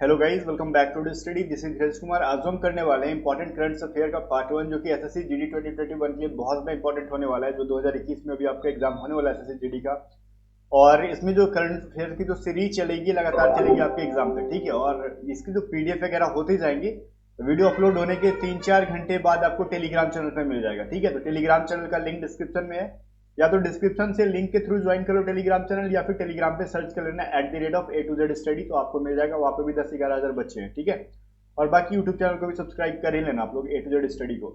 Hello guys, welcome back to the study. This is Dheeraj Kumar. आज हम करने वाले हैं इंपॉर्टेंट करंट अफेयर का पार्ट 1, जो कि एसएससी जीडी 2021 के लिए बहुत ज़्यादा इंपॉर्टेंट होने वाला है, जो 2021 में भी आपका एग्जाम होने वाला है एसएससी जीडी का। और इसमें जो करंट अफेयर की जो सीरीज चलेगी, लगातार चलेगी आपके एग्जाम तक, ठीक है। और इसकी जो पीडीएफ वगैरह होते जाएंगे, वीडियो अपलोड होने के 3-4 घंटे बाद आपको टेलीग्राम चैनल पर मिल जाएगा, ठीक है। तो टेलीग्राम चैनल का लिंक डिस्क्रिप्शन में है, या तो डिस्क्रिप्शन से लिंक के थ्रू ज्वाइन करो टेलीग्राम चैनल, या फिर टेलीग्राम पे सर्च कर लेना @A to Z स्टडी, तो आपको मिल जाएगा। वहाँ पे भी 10-11 हज़ार बच्चे हैं, ठीक है। और बाकी यूट्यूब चैनल को भी सब्सक्राइब कर ही लेना आप लोग, A to Z स्टडी को।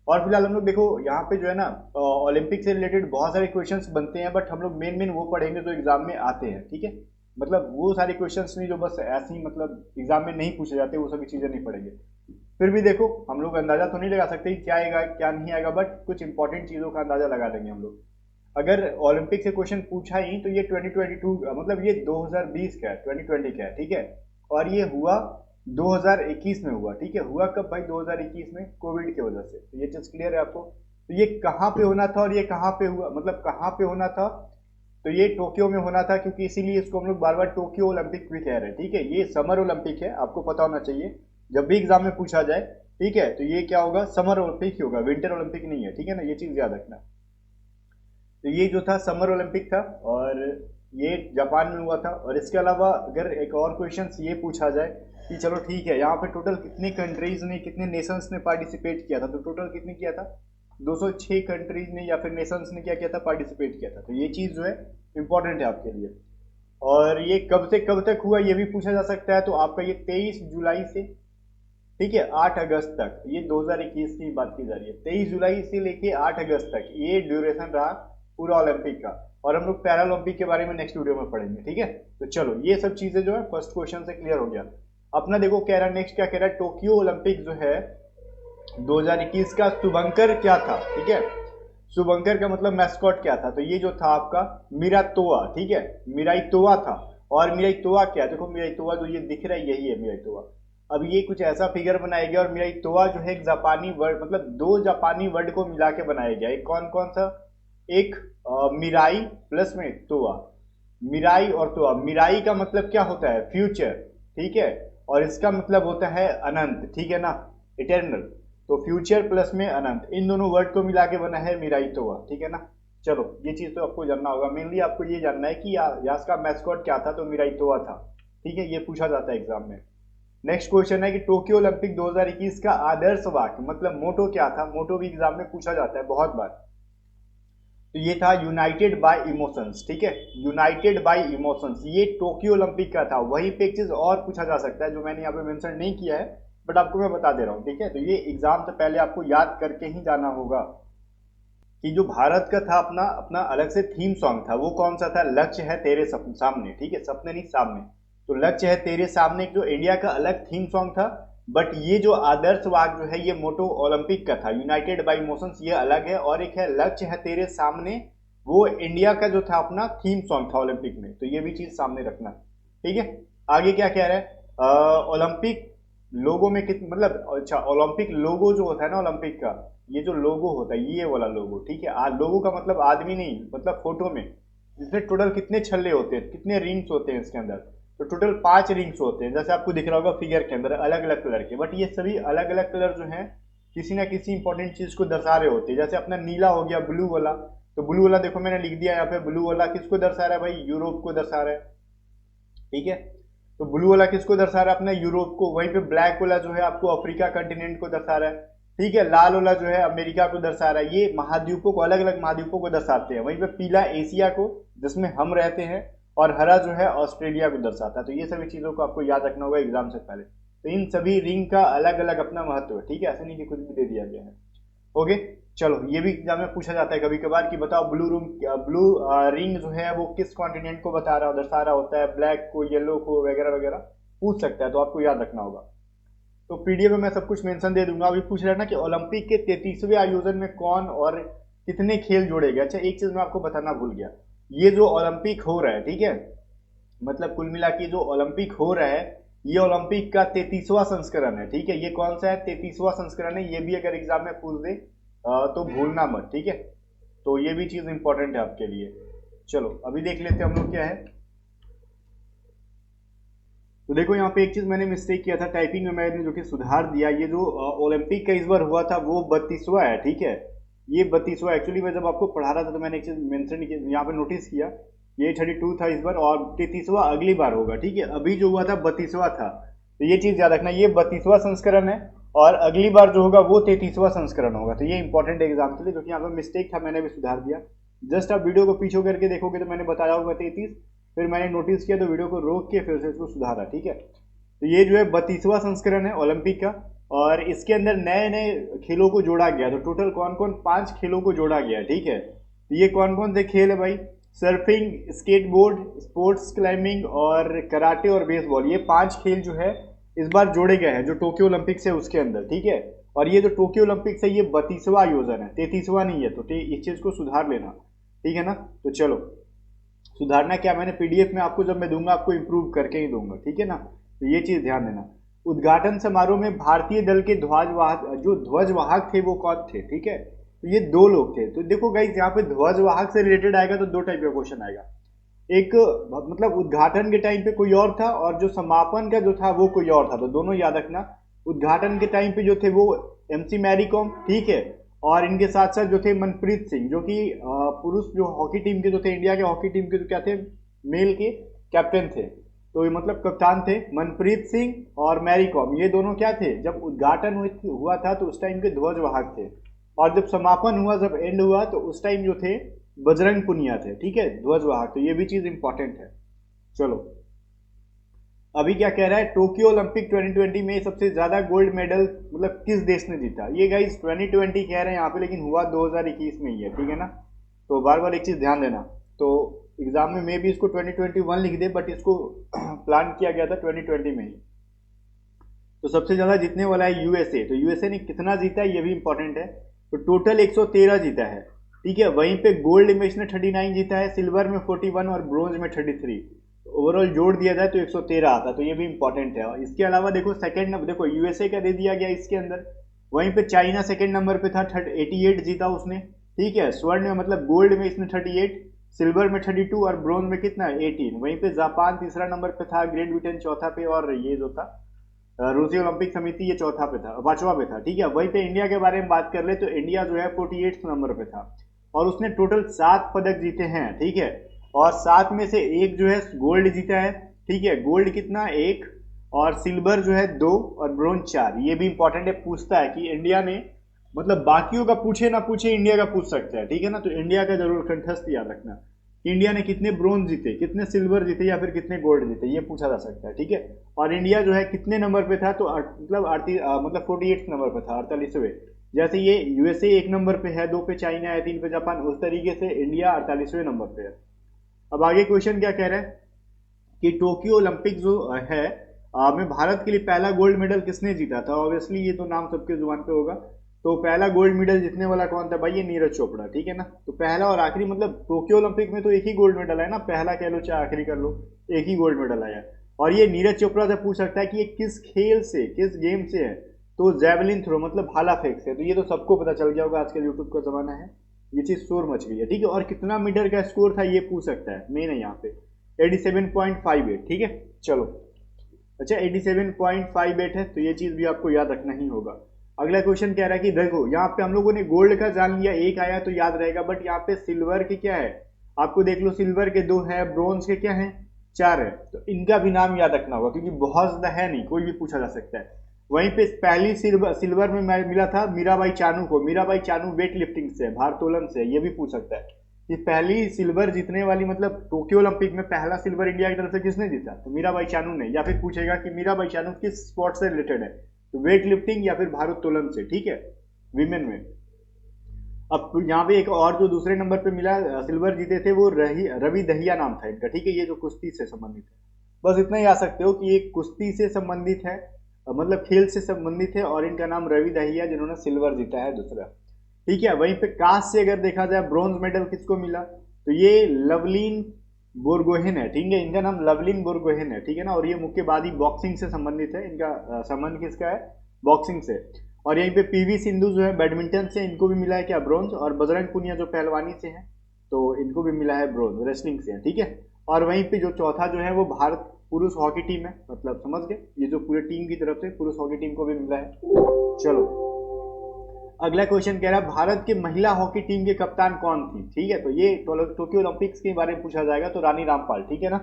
और फिलहाल हम लोग देखो यहाँ पे जो है ना, ओलंपिक से रिलेटेड बहुत सारे क्वेश्चंस बनते हैं, बट हम लोग मेन वो पढ़ेंगे जो एग्जाम में आते हैं, ठीक है। मतलब वो सारे क्वेश्चंस नहीं जो बस ऐसे ही मतलब एग्जाम में नहीं पूछे जाते, वो सभी चीजें नहीं पढ़ेंगे। फिर भी देखो, हम लोग अंदाजा तो नहीं लगा सकते कि क्या आएगा क्या नहीं आएगा, बट कुछ इंपॉर्टेंट चीजों का अंदाजा लगा लेंगे हम लोग। अगर ओलंपिक से क्वेश्चन पूछा ही तो ये 2022 मतलब ये 2020 का है, 2020 का है, ठीक है। और ये हुआ 2021 में हुआ, ठीक है। हुआ कब भाई? 2021 में, कोविड की वजह से। तो ये चीज क्लियर है आपको। तो ये कहाँ पे होना था और ये कहाँ पे हुआ, मतलब कहाँ पे होना था? तो ये टोक्यो में होना था, क्योंकि इसीलिए इसको हम लोग बार बार टोक्यो ओलंपिक भी कह रहे हैं, ठीक है। ये समर ओलंपिक है, आपको पता होना चाहिए। जब भी एग्जाम में पूछा जाए, ठीक है, तो ये क्या होगा? समर ओलंपिक ही होगा, विंटर ओलंपिक नहीं है, ठीक है ना। ये चीज याद रखना। तो ये जो था समर ओलंपिक था, और ये जापान में हुआ था। और इसके अलावा अगर एक और क्वेश्चन ये पूछा जाए कि चलो ठीक है, यहाँ पे टोटल कितने कंट्रीज ने, कितने नेशंस ने पार्टिसिपेट किया था, तो टोटल कितने किया था? 206 कंट्रीज ने या फिर नेशंस ने क्या किया था? पार्टिसिपेट किया था। तो ये चीज जो है इंपॉर्टेंट है आपके लिए। और ये कब से कब तक हुआ, ये भी पूछा जा सकता है। तो आपका ये 23 जुलाई से, ठीक है, 8 अगस्त तक, ये 2021 की बात की जा रही है। 23 जुलाई से लेके 8 अगस्त तक ये ड्यूरेशन रहा पूरा ओलंपिक का। और हम लोग पैरा ओलंपिक के बारे में नेक्स्ट वीडियो में पढ़ेंगे, ठीक है। तो चलो, ये सब चीजें जो है फर्स्ट क्वेश्चन से क्लियर हो गया। अपना देखो कह रहा है, नेक्स्ट क्या कह रहा है, टोक्यो ओलंपिक जो है 2021 का शुभंकर क्या था, ठीक है। शुभंकर का मतलब मैस्कॉट क्या था? तो ये जो था आपका मिरातोआ, ठीक है, मिराइतोआ था। और मिराइतोआ क्या है? देखो मिराइतोआ जो ये दिख रहा है, यही है मिराइतोआ। अब ये कुछ ऐसा फिगर बनाया गया, और मिराइतोआ जो है एक जापानी वर्ड, मतलब दो जापानी वर्ड को मिला के बनाया गया। एक कौन कौन सा? एक मिराई प्लस में तोआ। मिराई और तोआ। मिराई का मतलब क्या होता है? फ्यूचर, ठीक है। और इसका मतलब होता है अनंत, ठीक है ना, इटर्नल। तो फ्यूचर प्लस में अनंत, इन दोनों वर्ड को मिला के बना है मिराई तोआ, ठीक है ना। चलो, ये चीज तो आपको जानना होगा। मेनली आपको ये जानना है कि यास का मैस्कॉट क्या था, तो मिराई तोआ था, ठीक है। ये पूछा जाता है एग्जाम में। नेक्स्ट क्वेश्चन है कि टोक्यो ओलंपिक 2021 का आदर्श वाक्य मतलब मोटो क्या था? मोटो भी एग्जाम में पूछा जाता है बहुत बार। तो ये था यूनाइटेड बाय इमोशंस, ठीक है, यूनाइटेड बाय इमोशंस। ये टोक्यो ओलंपिक का था। वहीं पे एक चीज और पूछा जा सकता है जो मैंने यहाँ पे मेंशन नहीं किया है, बट आपको मैं बता दे रहा हूँ, ठीक है। तो ये एग्जाम से पहले आपको याद करके ही जाना होगा कि जो भारत का था अपना अपना अलग से थीम सॉन्ग था, वो कौन सा था? लक्ष्य है तेरे सामने, ठीक है, सपने नहीं सामने। तो लक्ष्य है तेरे सामने जो इंडिया का अलग थीम सॉन्ग था। बट ये जो आदर्श वाक्य जो है, ये मोटो ओलंपिक का था, यूनाइटेड बाय इमोशंस, ये अलग है। और एक है लक्ष्य है तेरे सामने, वो इंडिया का जो था अपना थीम सॉन्ग था ओलंपिक में। तो ये भी चीज सामने रखना, ठीक है। आगे क्या कह रहा है? ओलंपिक लोगो में कित मतलब, अच्छा, ओलंपिक लोगो जो होता है ना ओलंपिक का, ये जो लोगो होता है, ये वाला लोगो, ठीक है। लोगो का मतलब आदमी नहीं, मतलब फोटो में इसमें टोटल कितने छल्ले होते हैं, कितने रिंग्स होते हैं इसके अंदर? तो टोटल 5 रिंग्स होते हैं, जैसे आपको दिख रहा होगा फिगर के अंदर, अलग अलग कलर के। बट ये सभी अलग अलग कलर जो हैं, किसी ना किसी इंपॉर्टेंट चीज को दर्शा रहे होते हैं। जैसे अपना नीला हो गया, ब्लू वाला। तो ब्लू वाला देखो मैंने लिख दिया यहाँ पे, ब्लू वाला किसको दर्शा रहा है भाई? यूरोप को दर्शा रहा है, ठीक है। तो ब्लू वाला किसको दर्शा रहा है? अपने यूरोप को। वहीं पे ब्लैक वाला जो है आपको अफ्रीका कंटिनेंट को दर्शा रहा है, ठीक है। लाल वाला जो है अमेरिका को दर्शा रहा है। ये महाद्वीपों को, अलग अलग महाद्वीपों को दर्शाते हैं। वहीं पे पीला एशिया को, जिसमें हम रहते हैं। और हरा जो है ऑस्ट्रेलिया को दर्शाता है। तो ये सभी चीजों को आपको याद रखना होगा एग्जाम से पहले। तो इन सभी रिंग का अलग अलग अपना महत्व है, ठीक है। ऐसे नहीं कि कुछ भी दे दिया गया है। ओके, चलो, ये भी एग्जाम में पूछा जाता है कभी कभार कि बताओ ब्लू रिंग जो है वो किस कॉन्टिनेंट को बता रहा, दर्शा रहा होता है? ब्लैक को, येलो को, वगैरह वगैरह पूछ सकता है, तो आपको याद रखना होगा। तो पीडीएफ में मैं सब कुछ मेंशन दे दूंगा। अभी पूछ रहा है ना कि ओलंपिक के 33वें आयोजन में कौन और कितने खेल जोड़े गए। अच्छा, एक चीज मैं आपको बताना भूल गया। ये जो ओलंपिक हो रहा है, ठीक है, मतलब कुल मिला के जो ओलंपिक हो रहा है, ये ओलंपिक का 33वां संस्करण है, ठीक है। ये कौन सा है? 33वां संस्करण है। ये भी अगर एग्जाम में पूछ दे तो भूलना मत, ठीक है। तो ये भी चीज इंपॉर्टेंट है आपके लिए। चलो, अभी देख लेते हैं हम लोग क्या है। तो देखो यहाँ पे एक चीज मैंने मिस्टेक किया था टाइपिंग में, मैंने जो कि सुधार दिया। ये जो ओलंपिक का इस बार हुआ था वो 32वां है, ठीक है। ये 32वां एक्चुअली मैं जब आपको पढ़ा रहा था तो मैंने एक चीज मेंशन यहाँ पे नोटिस किया, ये 32 था इस बार और 33वां अगली बार होगा, ठीक है। अभी जो हुआ था 32वां था, तो ये चीज याद रखना, ये 32वां संस्करण है और अगली बार जो होगा वो 33वां संस्करण होगा। तो ये इंपॉर्टेंट एग्जाम्पल है, जो कि यहाँ पे मिस्टेक था, मैंने भी सुधार दिया। जस्ट आप वीडियो को पीछे करके देखोगे तो मैंने बताया होगा 33, फिर मैंने नोटिस किया तो वीडियो को रोक के फिर से इसको सुधारा, ठीक है। तो ये जो है 32वां संस्करण है ओलंपिक का, और इसके अंदर नए नए खेलों को जोड़ा गया। तो टोटल कौन कौन, 5 खेलों को जोड़ा गया, ठीक है। तो ये कौन कौन से खेल है भाई? सर्फिंग, स्केटबोर्ड, स्पोर्ट्स क्लाइंबिंग और कराटे और बेसबॉल। ये 5 खेल जो है इस बार जोड़े गए हैं जो टोक्यो ओलंपिक्स है उसके अंदर, ठीक है। और ये जो टोक्यो ओलंपिक्स है ये 32वां आयोजन है, 33वां नहीं है। तो इस चीज को सुधार लेना, ठीक है ना। तो चलो, सुधारना क्या, मैंने पीडीएफ में आपको जब मैं दूंगा आपको इंप्रूव करके ही दूंगा, ठीक है ना। तो ये चीज ध्यान देना। उद्घाटन समारोह में भारतीय दल के ध्वजवाहक, जो ध्वजवाहक थे वो कौन थे, ठीक है। तो ये 2 लोग थे। तो देखो गाइस, यहाँ पे ध्वजवाहक से रिलेटेड आएगा तो 2 टाइप का क्वेश्चन आएगा। एक मतलब उद्घाटन के टाइम पे कोई और था और जो समापन का जो था वो कोई और था। तो दोनों याद रखना। उद्घाटन के टाइम पे जो थे वो एमसी मैरी कॉम, ठीक है। और इनके साथ साथ जो थे मनप्रीत सिंह, जो कि पुरुष जो हॉकी टीम के जो थे, इंडिया के हॉकी टीम के जो क्या थे, मेल के कैप्टन थे। तो ये मतलब कप्तान थे मनप्रीत सिंह और मैरी कॉम। ये दोनों क्या थे, जब उद्घाटन हुआ था तो उस टाइम के ध्वजवाहक थे। और जब समापन हुआ, जब एंड हुआ, तो उस टाइम जो थे बजरंग पुनिया थे, ठीक है, ध्वजवाहक। तो ये भी चीज इंपॉर्टेंट है। चलो, अभी क्या कह रहा है, टोक्यो ओलंपिक 2020 में सबसे ज्यादा गोल्ड मेडल मतलब किस देश ने जीता? ये गाइस 2020 कह रहे हैं यहाँ पे, लेकिन हुआ 2021 में ही है, ठीक है ना। तो बार बार एक चीज ध्यान देना। तो एग्जाम में भी इसको 2021 लिख दे, बट इसको प्लान किया गया था 2020 में ही। तो सबसे ज्यादा जीतने वाला है यूएसए। तो यूएसए ने कितना जीता है ये भी इंपॉर्टेंट है। तो टोटल 113 जीता है, ठीक है। वहीं पे गोल्ड में इसने 39 जीता है, सिल्वर में 41 और ब्रोंज में 33। ओवरऑल जोड़ दिया जाए तो 113 आता है। तो ये भी इंपॉर्टेंट है। और इसके अलावा देखो सेकंड नंबर, देखो यूएसए का दे दिया गया इसके अंदर। वहीं पे चाइना सेकंड नंबर पे था, 88 जीता उसने, ठीक है। स्वर्ण में मतलब गोल्ड में इसने 38, सिल्वर में 32 और ब्रोंज में कितना 18। वहीं पे जापान तीसरा नंबर पे था, ग्रेट ब्रिटेन चौथा पे, और ये जो था रूसी ओलंपिक समिति ये चौथा पे था, 5वां पे था, ठीक है। वहीं पे इंडिया के बारे में बात कर ले तो इंडिया जो है 48 नंबर पे था और उसने टोटल 7 पदक जीते हैं, ठीक है। और 7 में से एक जो है गोल्ड जीता है, ठीक है। गोल्ड कितना, 1, और सिल्वर जो है 2 और ब्रोंज 4। ये भी इंपॉर्टेंट है, पूछता है कि इंडिया ने, मतलब बाकियों का पूछे ना पूछे इंडिया का पूछ सकता है, ठीक है ना। तो इंडिया का जरूर कंठस्थ याद रखना। इंडिया ने कितने ब्रोंज जीते, कितने सिल्वर जीते या फिर कितने गोल्ड जीते, ये पूछा जा सकता है, ठीक है। और इंडिया जो है कितने नंबर पे था, तो मतलब 48 नंबर पे था, 48वें। जैसे ये यूएसए 1 नंबर पे है, 2 पे चाइना है, 3 पे जापान, उस तरीके से इंडिया 48वें नंबर पे है। अब आगे क्वेश्चन क्या कह रहा है कि टोक्यो ओलंपिक जो है में भारत के लिए पहला गोल्ड मेडल किसने जीता था? ऑब्वियसली ये तो नाम सबके जुबान पे होगा। तो पहला गोल्ड मेडल जीतने वाला कौन था भाई? ये नीरज चोपड़ा, ठीक है ना। तो पहला और आखिरी, मतलब टोक्यो ओलंपिक में तो एक ही गोल्ड मेडल है ना, पहला कह लो चाहे आखिरी कर लो, एक ही गोल्ड मेडल आया। और ये नीरज चोपड़ा से पूछ सकता है कि ये किस खेल से, किस गेम से है? तो जैवलिन थ्रो, मतलब भाला फेंक से। तो ये तो सबको पता चल गया होगा, आजकल यूट्यूब का जमाना है, ये चीज शोर मच गई है, ठीक है। और कितना मीटर का स्कोर था ये पूछ सकता है, मेन है यहाँ पे 87.58, ठीक है। चलो, अच्छा 87.58 है, तो ये चीज भी आपको याद रखना ही होगा। अगला क्वेश्चन कह रहा है कि देखो यहाँ पे हम लोगों ने गोल्ड का जान लिया, एक आया तो याद रहेगा, बट यहाँ पे सिल्वर के क्या है आपको देख लो, सिल्वर के 2 है, ब्रोंज के क्या है 4 है। तो इनका भी नाम याद रखना होगा क्योंकि बहुत ज्यादा है नहीं, कोई भी पूछा जा सकता है। वहीं पे पहली सिल्वर में मिला था मीराबाई चानू को। मीराबाई चानू वेट लिफ्टिंग से, भारोत्तोलन से, ये भी पूछ सकता है कि पहली सिल्वर जीतने वाली, मतलब टोक्यो ओलंपिक में पहला सिल्वर इंडिया की तरफ से किसने जीता? तो मीराबाई चानू ने। या फिर पूछेगा कि मीराबाई चानू किस स्पोर्ट से रिलेटेड है, तो वेट लिफ्टिंग या फिर भारोत्तोलन से, ठीक है, विमेन में। अब यहाँ पे एक और जो दूसरे नंबर पे मिला सिल्वर जीते थे वो रवि दहिया नाम था इनका, ठीक है। ये जो कुश्ती से संबंधित है, बस इतना ही आ सकते हो कि ये कुश्ती से संबंधित है, मतलब खेल से संबंधित है, और इनका नाम रवि दहिया, जिन्होंने सिल्वर जीता है दूसरा, ठीक है। वहीं पे कास्ट से अगर देखा जाए, ब्रॉन्ज मेडल किसको मिला? तो ये लवलीन बोरगोहेन है, ठीक है। इनका नाम लवलीन बोरगोहेन है, ठीक है ना। और ये मुक्केबाजी बॉक्सिंग से संबंधित है, इनका संबंध किसका है? बॉक्सिंग से। और यहीं पे पीवी सिंधु जो है बैडमिंटन से, इनको भी मिला है क्या? ब्रॉन्ज। और बजरंग पुनिया जो पहलवानी से है, तो इनको भी मिला है ब्रॉन्ज, रेसलिंग से है, ठीक है। और वहीं पे जो चौथा जो है वो भारत पुरुष हॉकी टीम है, मतलब समझ गए, ये जो पूरे टीम की तरफ से पुरुष हॉकी टीम को भी मिला है। चलो अगला क्वेश्चन कह रहा है भारत के महिला हॉकी टीम के कप्तान कौन थी। ठीक है, तो ये टोक्यो ओलंपिक्स के बारे में पूछा जाएगा, तो रानी रामपाल। ठीक है ना,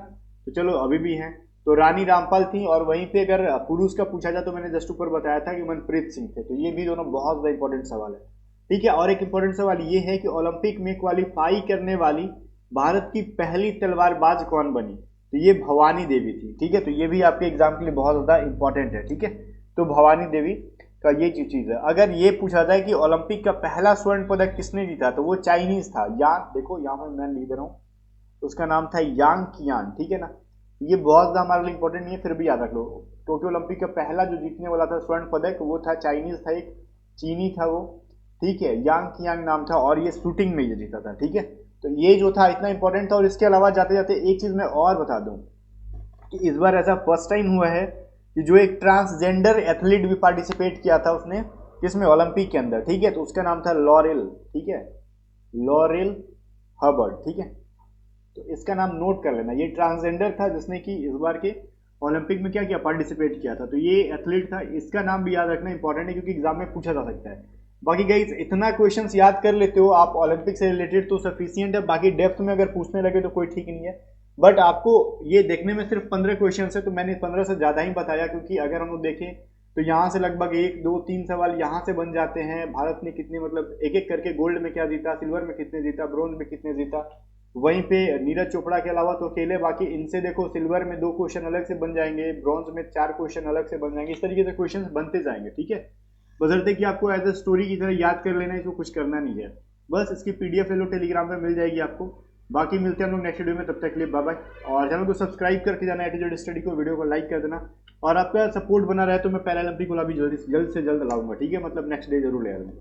तो चलो अभी भी हैं, तो रानी रामपाल थी। और वहीं पे अगर पुरुष का पूछा जाए तो मैंने जस्ट ऊपर बताया था कि मनप्रीत सिंह थे। तो ये भी दोनों बहुत ज्यादा इंपॉर्टेंट सवाल है। ठीक है, और एक इंपॉर्टेंट सवाल ये है कि ओलंपिक में क्वालिफाई करने वाली भारत की पहली तलवारबाज कौन बनी। तो ये भवानी देवी थी। ठीक है, तो ये भी आपके एग्जाम के लिए बहुत ज्यादा इंपॉर्टेंट है। ठीक है, तो भवानी देवी का ये चीज है। अगर ये पूछा जाए कि ओलंपिक का पहला स्वर्ण पदक किसने जीता, तो वो चाइनीज था, यांग, देखो यहाँ पर मैं लिख रहा हूँ, उसका नाम था यांग कियान। ठीक है ना, ये बहुत ज्यादा हमारे लिए इंपॉर्टेंट नहीं है, फिर भी याद रख लो। टोक्यो ओलंपिक का पहला जो जीतने वाला था स्वर्ण पदक वो था चाइनीज था, एक चीनी था वो। ठीक है, यांग कियांग नाम था, और ये शूटिंग में ये जीता था। ठीक है, तो ये जो था इतना इंपॉर्टेंट था। और इसके अलावा जाते जाते एक चीज मैं और बता दूं कि इस बार ऐसा फर्स्ट टाइम हुआ है कि जो एक ट्रांसजेंडर एथलीट भी पार्टिसिपेट किया था उसने, किसमें, ओलंपिक के अंदर। ठीक है, तो उसका नाम था लॉरेल। ठीक है, लॉरेल हबर्ड। ठीक है, तो इसका नाम नोट कर लेना, ये ट्रांसजेंडर था जिसने कि इस बार के ओलंपिक में क्या किया, पार्टिसिपेट किया था। तो ये एथलीट था, इसका नाम भी याद रखना इंपॉर्टेंट है क्योंकि एग्जाम में पूछा जा सकता है। बाकी गाइस इतना क्वेश्चंस याद कर लेते हो आप ओलंपिक से रिलेटेड तो सफिशियंट है। बाकी डेप्थ में अगर पूछने लगे तो कोई ठीक नहीं है, बट आपको ये देखने में सिर्फ 15 क्वेश्चन है, तो मैंने 15 से ज्यादा ही बताया, क्योंकि अगर हम लोग देखें तो यहाँ से लगभग 1 2 3 सवाल यहाँ से बन जाते हैं। भारत ने कितने, मतलब एक एक करके गोल्ड में क्या जीता, सिल्वर में कितने जीता, ब्रोंज में कितने जीता। वहीं पे नीरज चोपड़ा के अलावा तो अकेले, बाकी इनसे देखो सिल्वर में 2 क्वेश्चन अलग से बन जाएंगे, ब्रॉन्ज में 4 क्वेश्चन अलग से बन जाएंगे। इस तरीके से क्वेश्चन बनते जाएंगे। ठीक है, बशर्ते कि आपको एज ए स्टोरी की तरह याद कर लेना है, इसको कुछ करना नहीं है। बस इसकी पीडीएफ ले लो, टेलीग्राम पे मिल जाएगी आपको। बाकी मिलते हैं हम लोग नेक्स्ट वीडियो में, तब तक के लिए बाय बाय। और चैनल को सब्सक्राइब करके जाना, एटीट्यूड स्टडी को, वीडियो को लाइक कर देना। और आपका सपोर्ट बना रहे तो मैं पैरालंपिक वाला भी जल्द से जल्द लाऊंगा। ठीक है, मतलब नेक्स्ट डे जरूर ले आऊंगा।